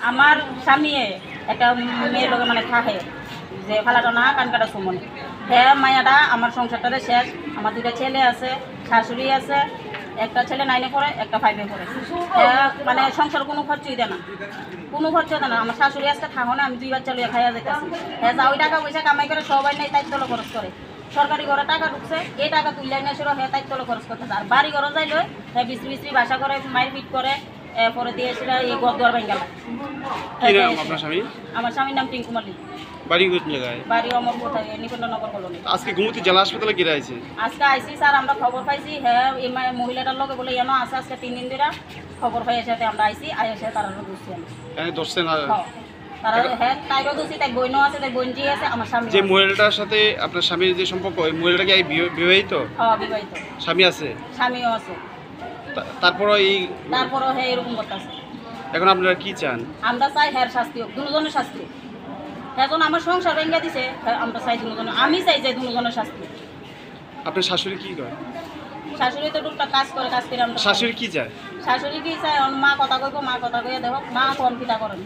আমার স্বামী একটা মেয়ের লোকে মানে থাকে যে ফালাটা না কান কাটা সুমনে হ্যাঁ মায়াটা আমার সংসারটারে শেষ। আমার 2টা ছেলে আছে, শাশুড়ি আছে, একটা ছেলে 9-এ পড়ে, একটা 5-এ পড়ে। হ্যাঁ মানে সংসার কোনো খরচই দেয় না, কোনো খরচ দেয় না। আমার শাশুড়ি আজকে থাকো না, আমি 2 বাচ্চা লইয়া খাইয়া যেতেছি। হ্যাঁ যা ওই টাকা পয়সা কামাই করে সবাই নেই তাই তলে খরচ করে। সরকারি ঘরে টাকা ঢুকছে, এই টাকা তুললে না সেরো হ্যাঁ তাই তলে খরচ করতেছে। আর বাড়ি ঘরে যাইলে হ্যাঁ বিশ্রী বিশ্রী বাসা করে, মায়ের পিট করে, পরে দিয়ে সেটা এই গদ্দার ভেঙে গেল। কি নাম আপনার স্বামী? আমার স্বামীর নাম টিঙ্কু মালিক, বাড়ি কোন জায়গায়? বাড়ি অমর কোথায় নিকুঞ্জনগর কলোনি। আজকে গোমতী জেলা হাসপাতালে কি আছে? আজকে আইসি স্যার, আমরা খবর পাইছি হ্যাঁ এই মহিলাটার লোকে বলে এনো আছে আজকে 3 দিন ধরে খবর পাই সাথে আমরা আইসি এসে তারা বুঝছি আমি এখানে ধরছেন তারা হ্যাঁ তাইরও দোষী, তাই বইনও আছে, তাই বোনজি আছে, আমার স্বামী যে মহিলাটার সাথে আপনার স্বামীর যে সম্পর্ক, ওই মহিলাটা কি বিবাহিত? বিবাহিত, স্বামী আছে? স্বামীও আছে। তারপর তারপরও হ্যাঁ এরকম করতেছে। এখন আপনারা কি চান? আমরা চাই হ্যাঁ শাস্তি হোক, দুজনের শাস্তি হোক। এখন আমার সংসার ভেঙে দিছে, আমরা চাই দুজনের, আমি চাই যে দুজনের শাস্তি হোক। আপনার শাশুড়ি কি করে? শাশুড়ি তো টুকটাক কাজ করে, কাজ করে আমরা। শাশুড়ি কি চায়? শাশুড়ি কি চাই, মা কথা কইব, মা কথা কইয়া দেখ, মা কোন কিতা করেন।